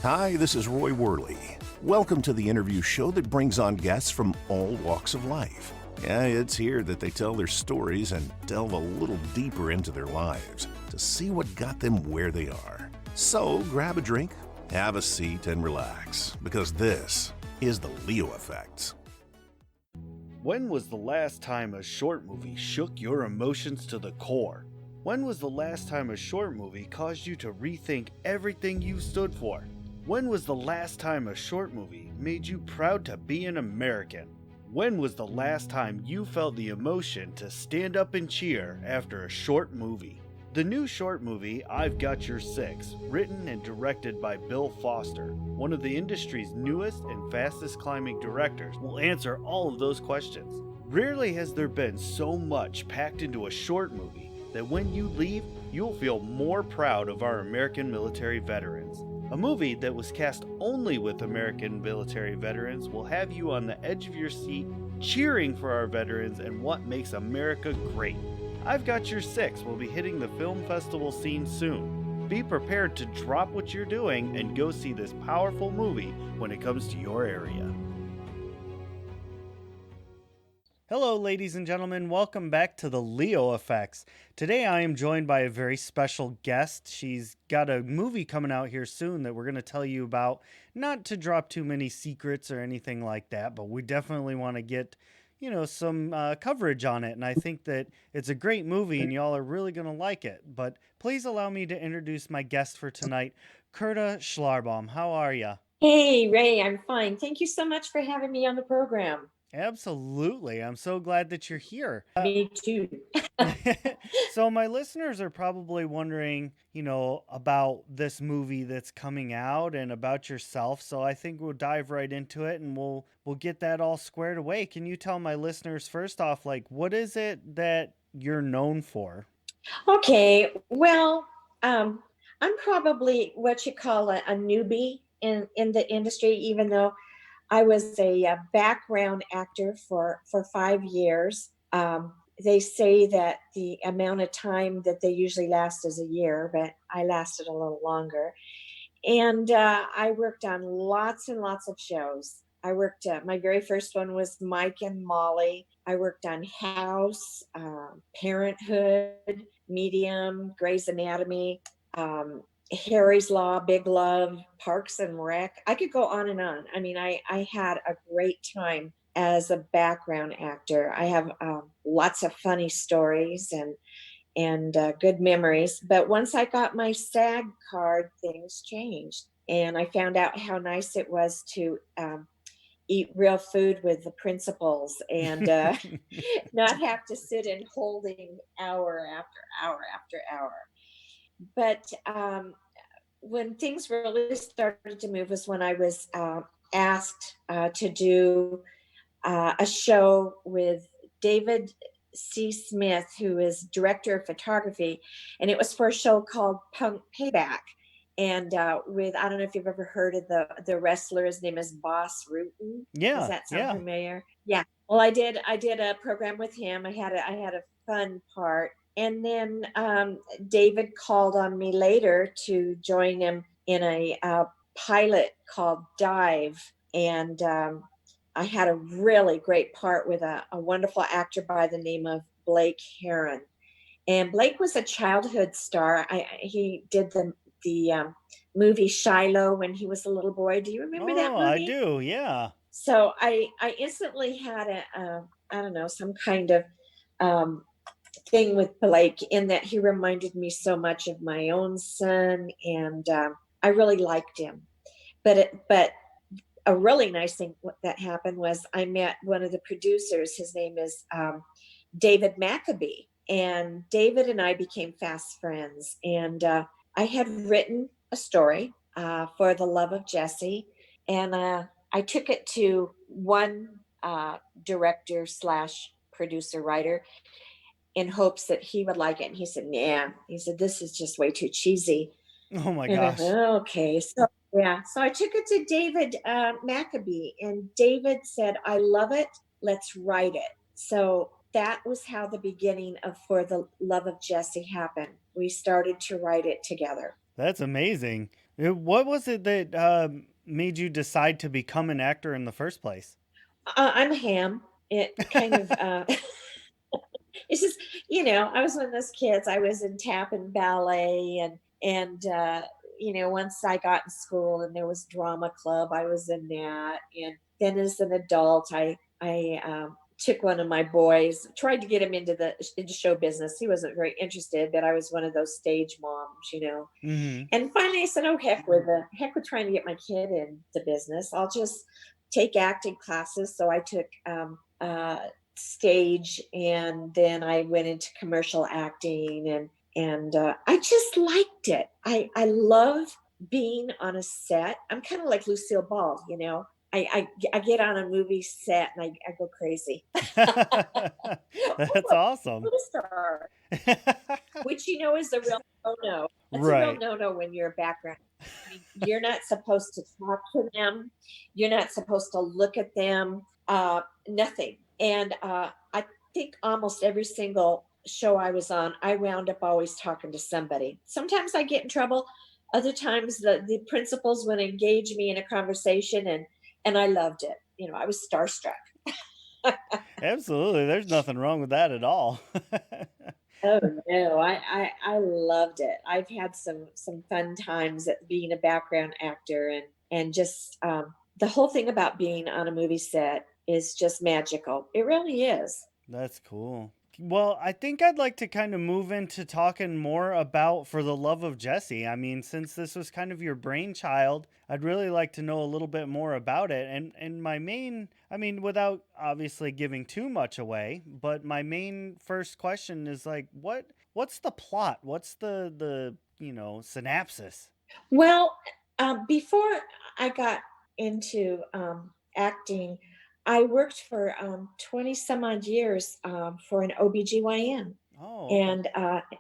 Hi, this is Roy Worley. Welcome to the interview show that brings on guests from all walks of life. Yeah, it's here that they tell their stories and delve a little deeper into their lives to see what got them where they are. So grab a drink, have a seat, and relax, because this is the Leo Effect. When was the last time a short movie shook your emotions to the core? When was the last time a short movie caused you to rethink everything you stood for? When was the last time a short movie made you proud to be an American? When was the last time you felt the emotion to stand up and cheer after a short movie? The new short movie, I've Got Your Six, written and directed by Bill Foster, one of the industry's newest and fastest climbing directors, will answer all of those questions. Rarely has there been so much packed into a short movie that when you leave, you'll feel more proud of our American military veterans. A movie that was cast only with American military veterans will have you on the edge of your seat, cheering for our veterans and what makes America great. I've Got Your Six will be hitting the film festival scene soon. Be prepared to drop what you're doing and go see this powerful movie when it comes to your area. Hello, ladies and gentlemen. Welcome back to the Leo Effects. Today I am joined by a very special guest. She's got a movie coming out here soon that we're going to tell you about. Not to drop too many secrets or anything like that, but we definitely want to get, some coverage on it. And I think that it's a great movie and y'all are really going to like it. But please allow me to introduce my guest for tonight, Curta Schlarb. How are you? Hey, Ray, I'm fine. Thank you so much for having me on the program. Absolutely. I'm so glad that you're here. Me too. So my listeners are probably wondering, about this movie that's coming out and about yourself. So I think we'll dive right into it and we'll get that all squared away. Can you tell my listeners first off, like, what is it that you're known for? Okay, well, I'm probably what you call a newbie in the industry, even though I was a background actor for 5 years. They say that the amount of time that they usually last is a year, but I lasted a little longer. And I worked on lots and lots of shows. I worked, my very first one was Mike and Molly. I worked on House, Parenthood, Medium, Grey's Anatomy, Harry's Law, Big Love, Parks and Rec. I could go on and on. I mean, I had a great time as a background actor. I have lots of funny stories and good memories. But once I got my SAG card, things changed. And I found out how nice it was to eat real food with the principals and not have to sit in holding hour after hour after hour. But when things really started to move was when I was asked to do a show with David C. Smith, who is director of photography, and it was for a show called Punk Payback. And with I don't know if you've ever heard of the wrestler. His name is Boss Rutan. Does Yeah, that sound yeah. familiar? Yeah. Well, I did a program with him. I had a fun part, and then David called on me later to join him in a pilot called Dive, and I had a really great part with a wonderful actor by the name of Blake Heron. And Blake was a childhood star. He did the movie Shiloh when he was a little boy. Do you remember that Oh, I movie? do. Yeah. So I instantly had I don't know, some kind of um, thing with Blake in that he reminded me so much of my own son, and I really liked him. But a really nice thing that happened was I met one of the producers. His name is David Maccabee, and David and I became fast friends. And I had written a story for the love of Jessee, and I took it to one director slash producer writer in hopes that he would like it. And he said, "Nah." He said, "This is just way too cheesy." Oh my And I gosh. thought, okay, so yeah, so I took it to David Maccabee, and David said, "I love it. Let's write it." So that was how the beginning of For the Love of Jessee happened. We started to write it together. That's amazing. What was it that made you decide to become an actor in the first place? I'm ham. It kind of it's just, I was one of those kids. I was in tap and ballet, and once I got in school and there was drama club, I was in that. And then as an adult, I took one of my boys, tried to get him into show business. He wasn't very interested, but I was one of those stage moms. Hmm. And finally, I said, "Oh, heck with trying to get my kid into business. I'll just take acting classes." So I took stage, and then I went into commercial acting, and I just liked it. I love being on a set. I'm kind of like Lucille Ball. I get on a movie set and I go crazy. That's Oh, awesome. movie star, which is a real no-no. That's a real Right. no-no when you're a background. I mean, you're not supposed to talk to them. You're not supposed to look at them. Nothing. And I think almost every single show I was on, I wound up always talking to somebody. Sometimes I get in trouble. Other times the principals would engage me in a conversation, and I loved it. I was starstruck. Absolutely. There's nothing wrong with that at all. Oh no, I loved it. I've had some fun times at being a background actor, and just the whole thing about being on a movie set is just magical. It really is. That's cool. Well, I think I'd like to kind of move into talking more about For the Love of Jesse. I mean, since this was kind of your brainchild, I'd really like to know a little bit more about it. And my main, I mean, without obviously giving too much away, but my main first question is like, what's the plot? What's the synopsis? Well, before I got into acting, I worked for 20 some odd years for an OBGYN. Oh, okay. And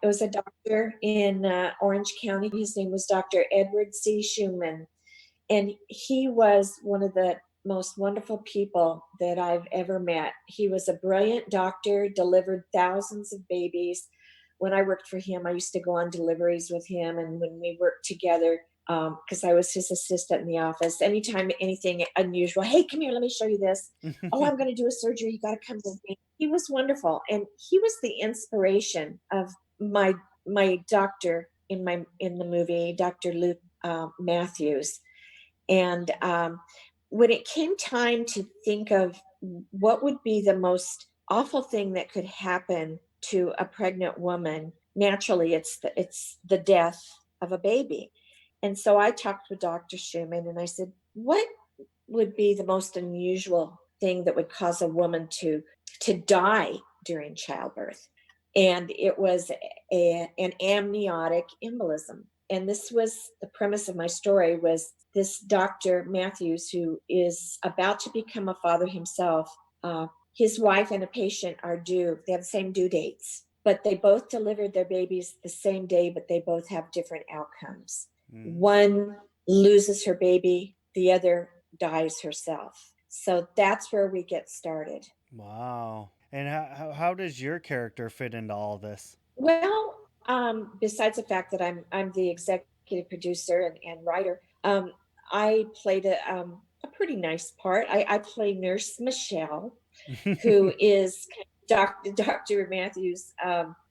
it was a doctor in Orange County. His name was Dr. Edward C. Schumann. And he was one of the most wonderful people that I've ever met. He was a brilliant doctor, delivered thousands of babies. When I worked for him, I used to go on deliveries with him. And when we worked together, because I was his assistant in the office, anytime anything unusual, "Hey, come here, let me show you this." "Oh, I'm going to do a surgery. You got to come with me." He was wonderful. And he was the inspiration of my doctor in the movie, Dr. Luke Matthews. And when it came time to think of what would be the most awful thing that could happen to a pregnant woman, naturally it's the death of a baby. And so I talked with Dr. Schumann and I said, "What would be the most unusual thing that would cause a woman to die during childbirth?" And it was an amniotic embolism. And this was the premise of my story. Was this Dr. Matthews, who is about to become a father himself, his wife and a patient are due, they have the same due dates, but they both delivered their babies the same day, but they both have different outcomes. Mm, One loses her baby, the other dies herself. So that's where we get started. wow. And how does your character fit into all this? Well, besides the fact that I'm the executive producer and writer, I played a pretty nice part. I play Nurse Michelle, who is Dr. Matthews'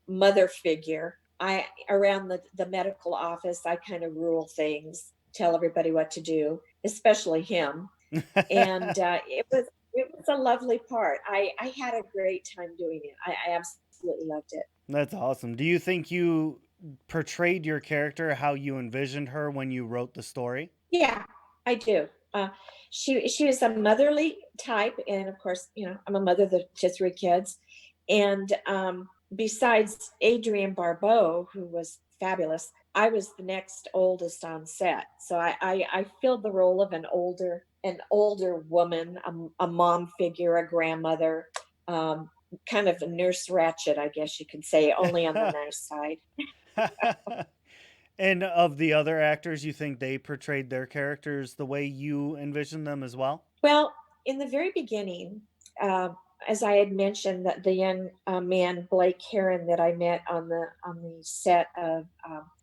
mother figure. I around the medical office, I kind of rule things, tell everybody what to do, especially him. And it was a lovely part. I had a great time doing it. I absolutely loved it. That's awesome. Do you think you portrayed your character how you envisioned her when you wrote the story? Yeah, I do. She was a motherly type, and of course, I'm a mother to three kids, and besides Adrienne Barbeau, who was fabulous, I was the next oldest on set, so I filled the role of an older woman, a mom figure, a grandmother, um, kind of a nurse ratchet, I guess you could say, only on the nice side. And of the other actors, you think they portrayed their characters the way you envisioned them as well? Well, in the very beginning, uh, as I had mentioned, that the young man Blake Heron that I met on the set of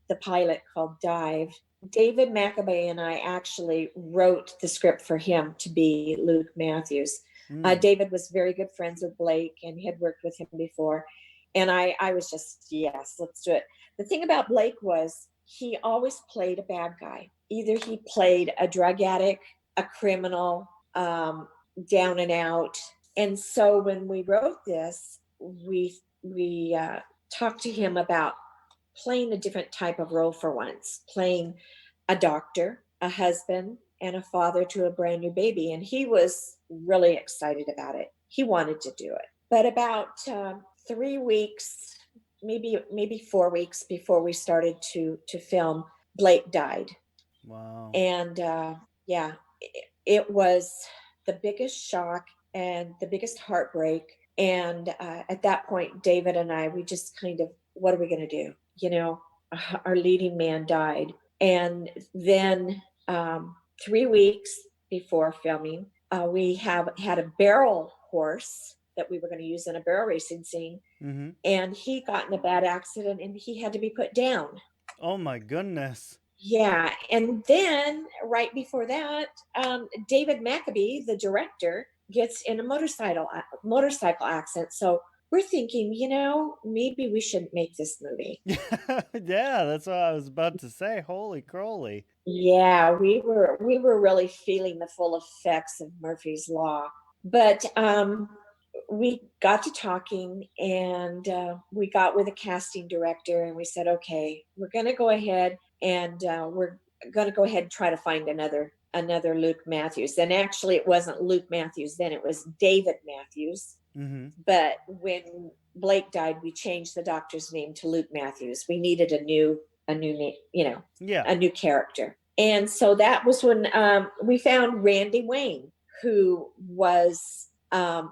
the pilot called Dive, David Maccabee and I actually wrote the script for him to be Luke Matthews. Mm. David was very good friends with Blake and had worked with him before. And I was just, yes, let's do it. The thing about Blake was he always played a bad guy. Either he played a drug addict, a criminal, down and out. And so when we wrote this, we talked to him about playing a different type of role for once, playing a doctor, a husband, and a father to a brand new baby. And he was really excited about it. He wanted to do it. But about 3 weeks, maybe 4 weeks before we started to film, Blake died. Wow. And yeah, it was the biggest shock and the biggest heartbreak. And at that point, David and I, we just kind of, what are we going to do? You know, our leading man died. And then 3 weeks before filming, we have had a barrel horse that we were going to use in a barrel racing scene. Mm-hmm. And he got in a bad accident and he had to be put down. Oh my goodness. Yeah, and then right before that, David Maccabee, the director, gets in a motorcycle accident. So we're thinking, maybe we shouldn't make this movie. Yeah, that's what I was about to say. Holy crowley. Yeah, we were really feeling the full effects of Murphy's Law, but we got to talking, and we got with a casting director, and we said, okay, we're going to go ahead and we're going to go ahead and try to find another Luke Matthews. And actually, it wasn't Luke Matthews then; it was David Matthews. Mm-hmm. But when Blake died, we changed the doctor's name to Luke Matthews. We needed a new name, Yeah. a new character. And so that was when we found Randy Wayne, who was a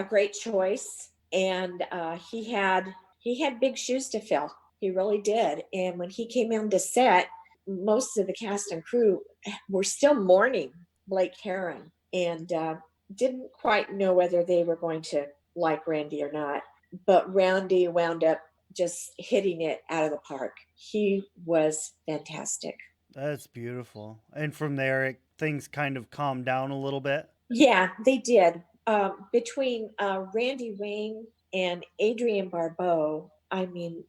great choice, and he had big shoes to fill. He really did. And when he came onto set, most of the cast and crew were still mourning Blake Heron, and didn't quite know whether they were going to like Randy or not. But Randy wound up just hitting it out of the park. He was fantastic. That's beautiful. And from there, things kind of calmed down a little bit. Yeah, they did. Between Randy Wayne and Adrienne Barbeau, I mean,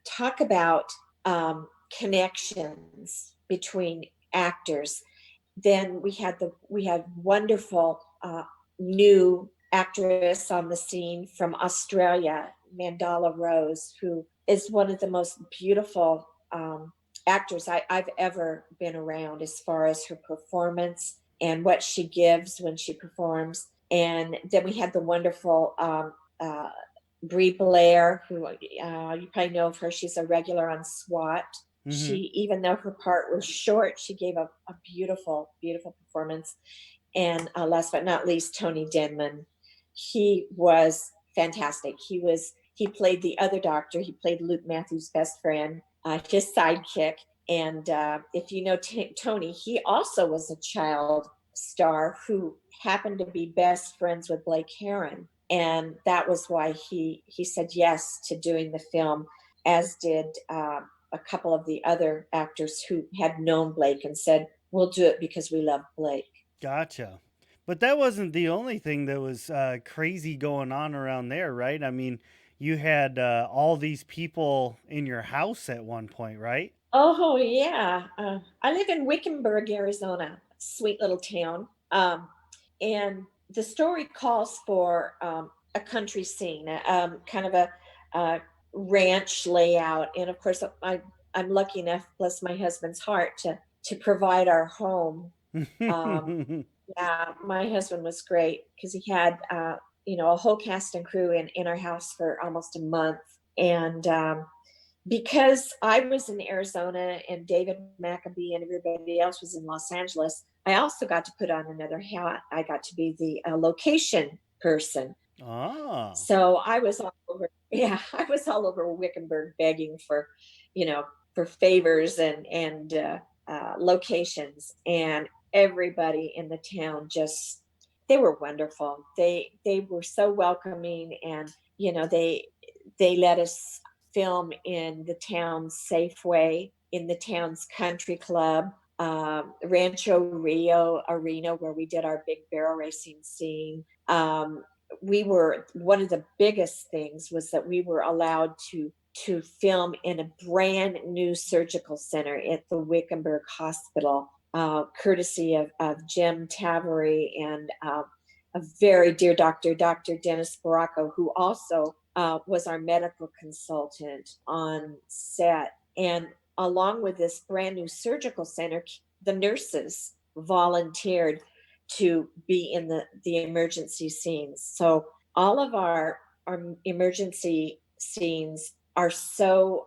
talk about connections between actors. Then we had wonderful new actress on the scene from Australia, Mandala Rose, who is one of the most beautiful actors I've ever been around as far as her performance and what she gives when she performs. And then we had the wonderful Brie Blair, who you probably know of her. She's a regular on SWAT. Mm-hmm. She, even though her part was short, she gave a beautiful, beautiful performance. And last but not least, Tony Denman. He was fantastic. He played the other doctor. He played Luke Matthews' best friend, his sidekick. And if you know Tony, he also was a child star who happened to be best friends with Blake Heron. And that was why he said yes to doing the film, as did a couple of the other actors who had known Blake and said, we'll do it because we love Blake. Gotcha. But that wasn't the only thing that was crazy going on around there, right? I mean, you had all these people in your house at one point, right? Oh, yeah. I live in Wickenburg, Arizona, sweet little town. And the story calls for a country scene, kind of a ranch layout. And of course, I'm lucky enough, bless my husband's heart, to provide our home. Um, yeah, my husband was great because he had, a whole cast and crew in our house for almost a month. And because I was in Arizona and David Maccabee and everybody else was in Los Angeles, I also got to put on another hat. I got to be the location person. Ah. So I was all over, yeah, I was all over Wickenburg begging you know, for favors and locations, and everybody in the town just, they were wonderful. They were so welcoming, and they let us film in the town's Safeway. in the town's country club, Rancho Rio Arena, where we did our big barrel racing scene. We were one of the biggest things was that we were allowed to film in a brand new surgical center at the Wickenburg Hospital, courtesy of Jim Tavery and a very dear doctor, Dr. Dennis Baracco, who also was our medical consultant on set. And along with this brand new surgical center, the nurses volunteered to be in the emergency scenes. So all of our emergency scenes are so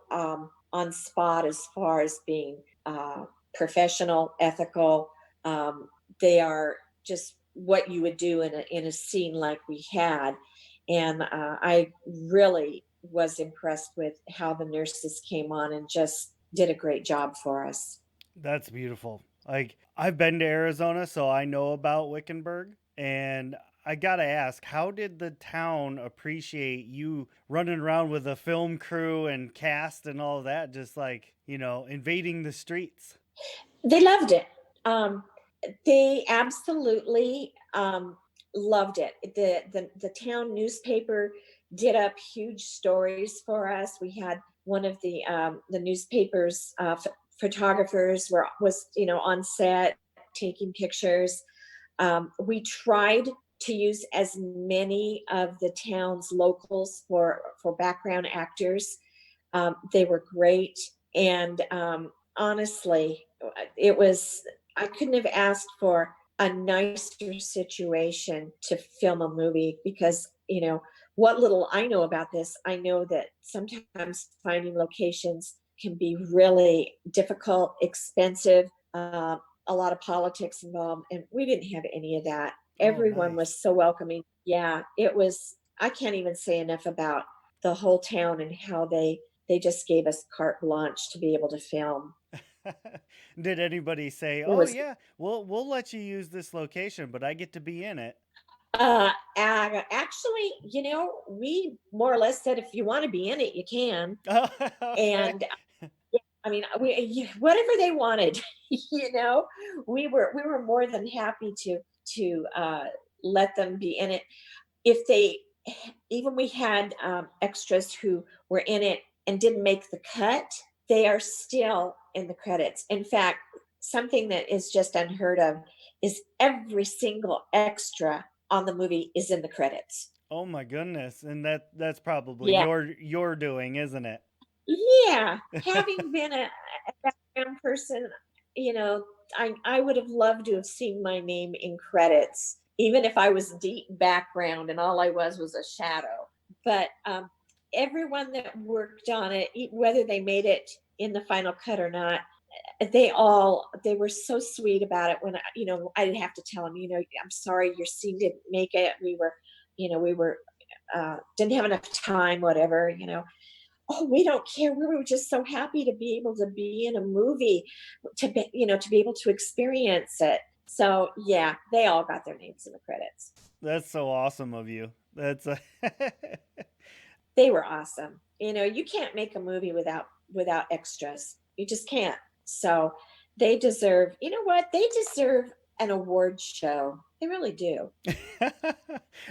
on spot as far as being professional, ethical. Um, they are just what you would do in a scene like we had. And I really was impressed with how the nurses came on and just did a great job for us. That's beautiful. Like, I've been to Arizona, so I know about Wickenburg. And I gotta ask, how did the town appreciate you running around with a film crew and cast and all that, just like, invading the streets? They loved it. They absolutely loved it. The town newspaper did up huge stories for us. We had one of the newspapers photographers was on set taking pictures. We tried to use as many of the town's locals for background actors. They were great, and honestly, it was I couldn't have asked for a nicer situation to film a movie because what little I know about this, I know that sometimes finding locations can be really difficult, expensive, a lot of politics involved, and we didn't have any of that. Oh, Everyone nice. was so welcoming. Yeah, it was. I can't even say enough about the whole town and how they just gave us carte blanche to be able to film. Did anybody say, It "Oh was yeah, we'll let you use this location, but I get to be in it"? actually, we more or less said if you want to be in it, you can. Okay. And yeah, I mean, whatever they wanted, you know, we were more than happy to let them be in it. If they even we had extras who were in it and didn't make the cut, they are still in the credits. In fact, something that is just unheard of is every single extra on the movie is in the credits. Oh my goodness. And that's probably Yeah. your doing, isn't it? Yeah, having been a background person, I would have loved to have seen my name in credits, even if I was deep background and all I was a shadow. But everyone that worked on it, whether they made it in the final cut or not, they were so sweet about it. When I didn't have to tell them, I'm sorry your scene didn't make it. We were didn't have enough time, whatever. Oh, we don't care. We were just so happy to be able to be in a movie, to be able to experience it. So yeah, they all got their names in the credits. That's so awesome of you. That's They were awesome. You can't make a movie without extras. You just can't. So they deserve, you know what? They deserve an award show. They really do.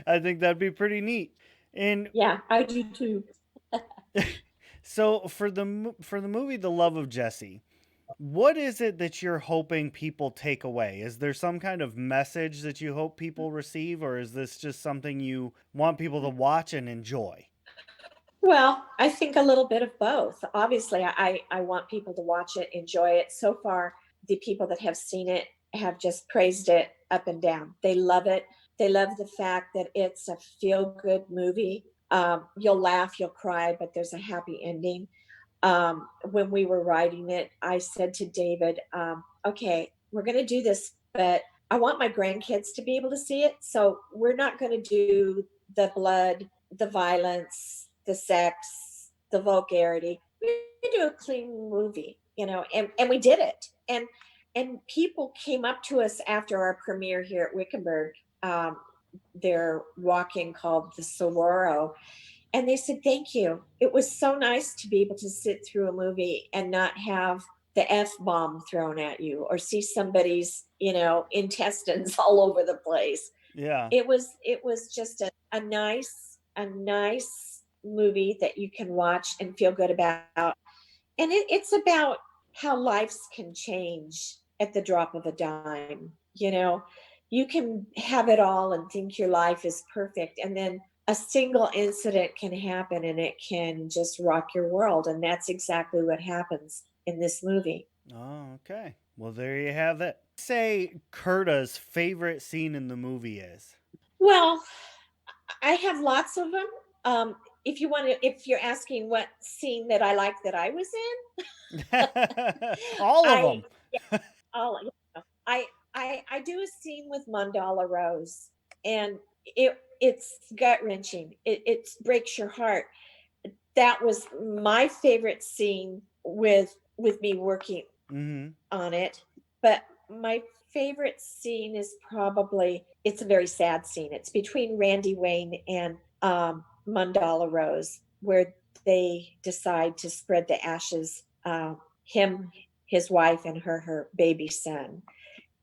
I think that'd be pretty neat. And Yeah, I do too. so for the movie The Love of Jesse, what is it that you're hoping people take away? Is there some kind of message that you hope people receive, or is this just something you want people to watch and enjoy? Well, I think a little bit of both. Obviously, I want people to watch it, enjoy it. So far, the people that have seen it have just praised it up and down. They love it. They love the fact that it's a feel good movie. You'll laugh, you'll cry, but there's a happy ending. When we were writing it, I said to David, okay, we're going to do this, but I want my grandkids to be able to see it. So we're not going to do the blood, the violence, the sex, the vulgarity. We do a clean movie, and we did it. And people came up to us after our premiere here at Wickenburg. Their walk-in called the Sororo, and they said, thank you. It was so nice to be able to sit through a movie and not have the F-bomb thrown at you or see somebody's, intestines all over the place. Yeah. It was just a nice movie that you can watch and feel good about. And it's about how lives can change at the drop of a dime. You can have it all and think your life is perfect, and then a single incident can happen and it can just rock your world. And that's exactly what happens in this movie. Oh, okay. Well, there you have it. Say Curta's favorite scene in the movie is. Well, I have lots of them. If you're asking what scene that I like that I was in, All of I them. I'll, I I do a scene with Mandala Rose, and it's gut wrenching. It breaks your heart. That was my favorite scene with me working Mm-hmm. on it. But my favorite scene is probably, it's a very sad scene. It's between Randy Wayne and Mandala Rose, where they decide to spread the ashes, him, his wife, and her baby son.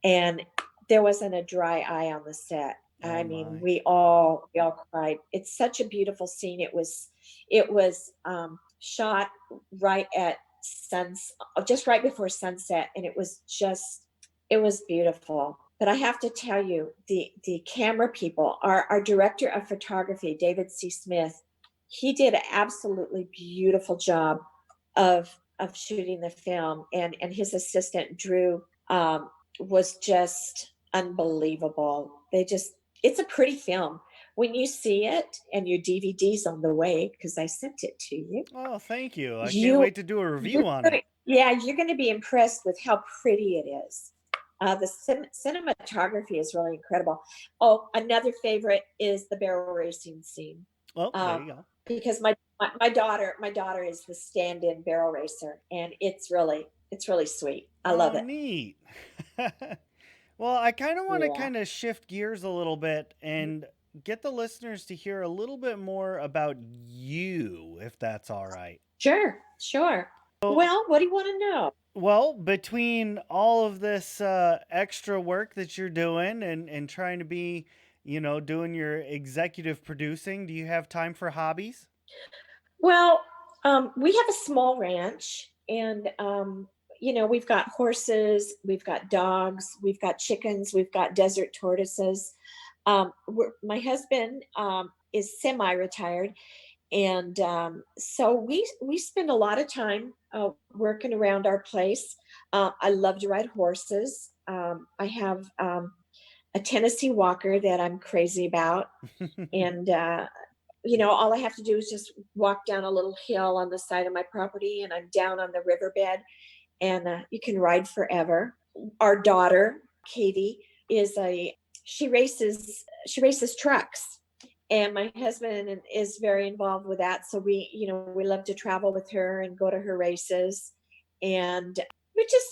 And there wasn't a dry eye on the set. Oh I mean, my. we all cried. It's such a beautiful scene. It was shot right at suns, just right before sunset, and it was beautiful. But I have to tell you, the camera people, our director of photography, David C. Smith, he did an absolutely beautiful job of shooting the film, and his assistant Drew, was just unbelievable. It's a pretty film. When you see it, and your DVD's on the way, because I sent it to you, Oh, thank you. I can't you wait to do a you're review on gonna, it. yeah, you're going to be impressed with how pretty it is. The cinematography is really incredible. Oh, another favorite is the barrel racing scene, Oh, there uh, you go. because my daughter is the stand-in barrel racer, and it's really sweet. I love Oh, it. neat. Well, I kind of want to Yeah. kind of shift gears a little bit and get the listeners to hear a little bit more about you, if that's all right. Sure, sure. So, Well, what do you want to know? well, between all of this extra work that you're doing and trying to be, doing your executive producing, do you have time for hobbies? Well, we have a small ranch, and we've got horses, we've got dogs, we've got chickens, we've got desert tortoises. My husband is semi-retired, and so we spend a lot of time working around our place. I love to ride horses. I have a Tennessee Walker that I'm crazy about, and all I have to do is just walk down a little hill on the side of my property, and I'm down on the riverbed, and you can ride forever. Our daughter, Katie, is a she races trucks, and my husband is very involved with that. So we love to travel with her and go to her races, and we just,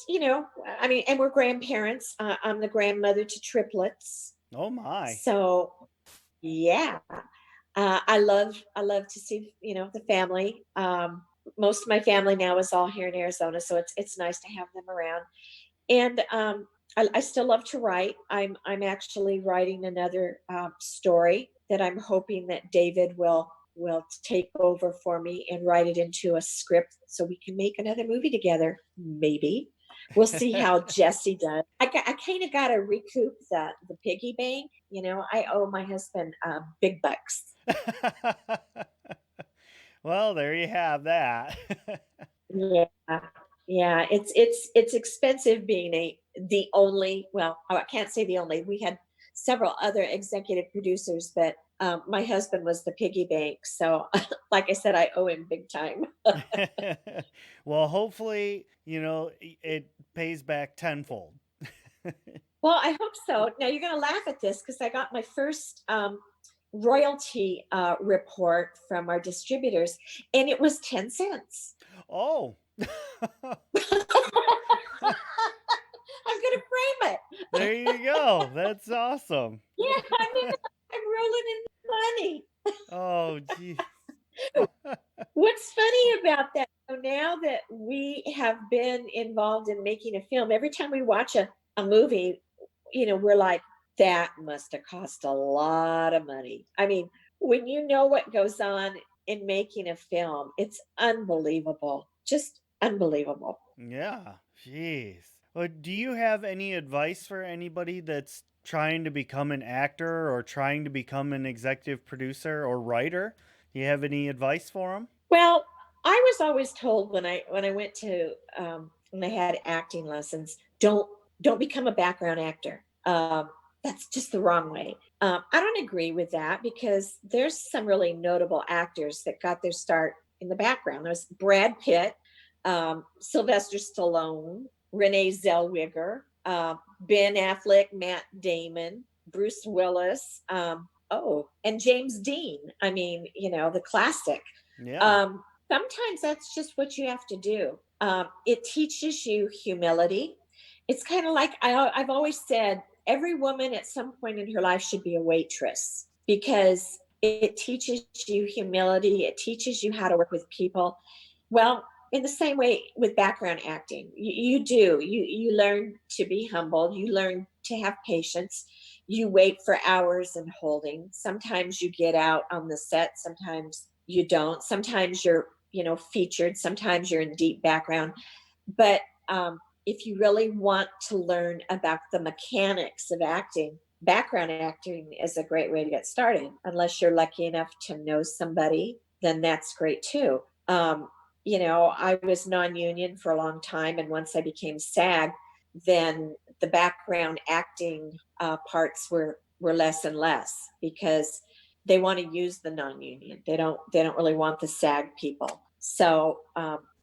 I mean, and we're grandparents. I'm the grandmother to triplets, Oh my. so yeah. I love to see, the family. Most of my family now is all here in Arizona, so it's nice to have them around. And I still love to write. I'm actually writing another story that I'm hoping that David will take over for me and write it into a script so we can make another movie together. Maybe we'll see how Jesse does. I kind of got to recoup the piggy bank. I owe my husband big bucks. Well, there you have that. Yeah, yeah, it's expensive being the only. Well, I can't say the only. We had several other executive producers, but my husband was the piggy bank. So, like I said, I owe him big time. Well, hopefully, it pays back tenfold. Well, I hope so. Now you're going to laugh at this because I got my first royalty report from our distributors, and it was 10 cents. Oh, I'm going to frame it. there you go. That's awesome. Yeah, I'm rolling in money. Oh, gee. What's funny about that, so now that we have been involved in making a film, every time we watch a movie, we're like, that must have cost a lot of money. I mean, when you know what goes on in making a film, it's unbelievable. Just unbelievable. Yeah, jeez. Well, do you have any advice for anybody that's trying to become an actor or trying to become an executive producer or writer? Do you have any advice for them? Well, I was always told when I went to when I had acting lessons, don't become a background actor. That's just the wrong way. I don't agree with that because there's some really notable actors that got their start in the background. There's Brad Pitt, Sylvester Stallone, Renee Zellweger, Ben Affleck, Matt Damon, Bruce Willis. And James Dean. I mean, the classic. Yeah. Sometimes that's just what you have to do. It teaches you humility. It's kind of like I've always said every woman at some point in her life should be a waitress because it teaches you humility. It teaches you how to work with people. Well, in the same way with background acting, you do. You learn to be humble. You learn to have patience. You wait for hours in holding. Sometimes you get out on the set. Sometimes you don't. Sometimes you're featured. Sometimes you're in deep background. But if you really want to learn about the mechanics of acting, background acting is a great way to get started. Unless you're lucky enough to know somebody, then that's great too. I was non-union for a long time, and once I became SAG, then the background acting parts were less and less because they want to use the non-union. They don't really want the SAG people. So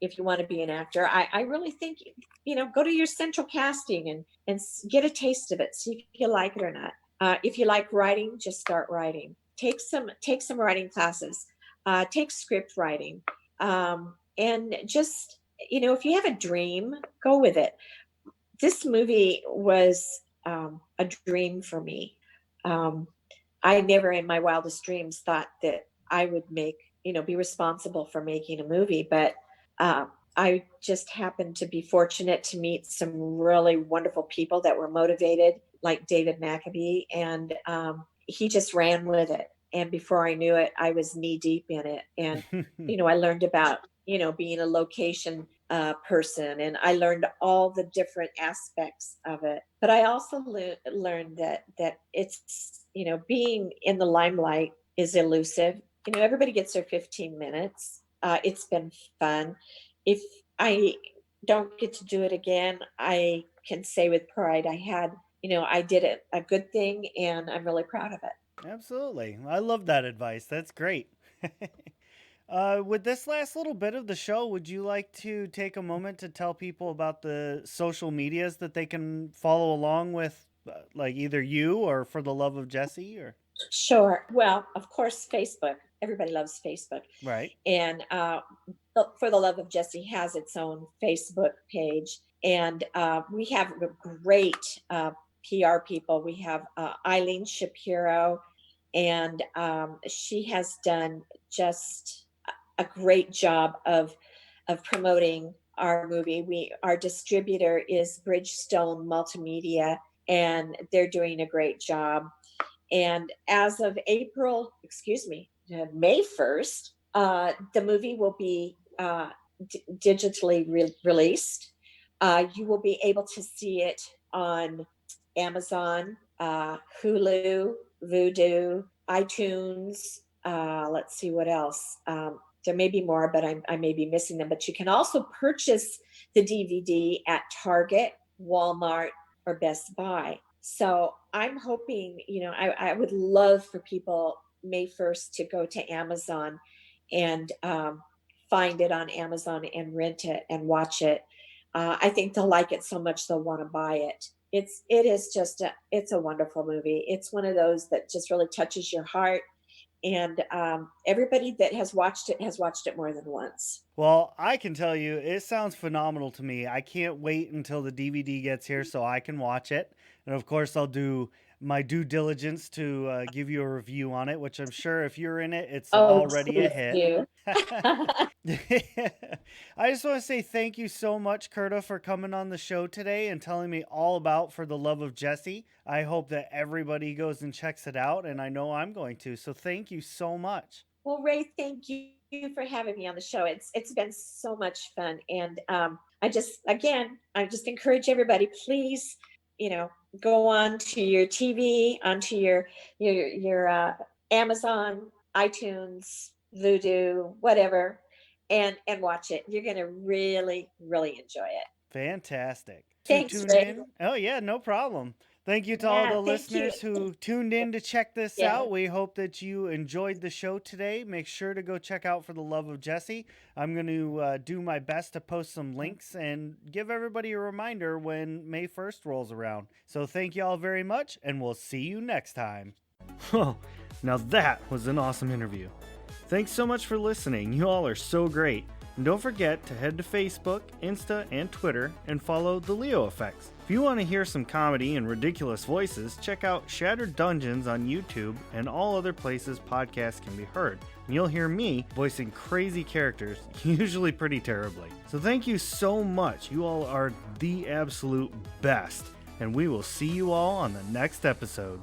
if you want to be an actor, I really think go to your central casting and get a taste of it, see if you like it or not. If you like writing, just start writing. Take some writing classes. Take script writing, and just if you have a dream, go with it. This movie was a dream for me. Um, I never in my wildest dreams thought that I would be responsible for making a movie, but uh, I just happened to be fortunate to meet some really wonderful people that were motivated, like David Maccabee, and he just ran with it. And before I knew it, I was knee deep in it. And, I learned about, being a location person, and I learned all the different aspects of it. But I also learned that it's being in the limelight is elusive. Everybody gets their 15 minutes. It's been fun. If I don't get to do it again, I can say with pride I did it a good thing, and I'm really proud of it. Absolutely. I love that advice. That's great. With this last little bit of the show, would you like to take a moment to tell people about the social medias that they can follow along with, like either you or For the Love of Jesse, or Sure. Well, of course, Facebook. Everybody loves Facebook. right? And For the Love of Jesse has its own Facebook page. And we have great PR people. We have Eileen Shapiro, and she has done just a great job of promoting our movie. Our distributor is Bridgestone Multimedia, and they're doing a great job. And as of May 1st, the movie will be digitally released. You will be able to see it on Amazon, Hulu, Vudu, iTunes. Let's see what else. There may be more, but I may be missing them. But you can also purchase the DVD at Target, Walmart, or Best Buy. So I'm hoping, I would love for people May 1st to go to Amazon and find it on Amazon and rent it and watch it. I think they'll like it so much they'll want to buy it. It's a wonderful movie. It's one of those that just really touches your heart, and everybody that has watched it more than once. Well, I can tell you, it sounds phenomenal to me. I can't wait until the DVD gets here so I can watch it. And of course, I'll do my due diligence to give you a review on it, which I'm sure if you're in it, it's Oh, already a please hit. do. I just want to say thank you so much, Curta, for coming on the show today and telling me all about For the Love of Jessee. I hope that everybody goes and checks it out, and I know I'm going to. So thank you so much. Well, Ray, thank you for having me on the show. It's been so much fun, and I just encourage everybody, please, go on to your TV, onto your Amazon, iTunes, Vudu, whatever, and watch it. You're gonna really enjoy it. Fantastic. Thanks, Tuned Ray. in. Oh, yeah, no problem. Thank you to all Yeah, the thank you. listeners who tuned in to check this Yeah. out. We hope that you enjoyed the show today. Make sure to go check out For the Love of Jessee. I'm going to do my best to post some links and give everybody a reminder when May 1st rolls around. So thank you all very much, and we'll see you next time. Oh, now that was an awesome interview. Thanks so much for listening. You all are so great. And don't forget to head to Facebook, Insta, and Twitter and follow The Leo Effects. If you want to hear some comedy and ridiculous voices, check out Shattered Dungeons on YouTube and all other places podcasts can be heard. And you'll hear me voicing crazy characters, usually pretty terribly. So thank you so much. You all are the absolute best. And we will see you all on the next episode.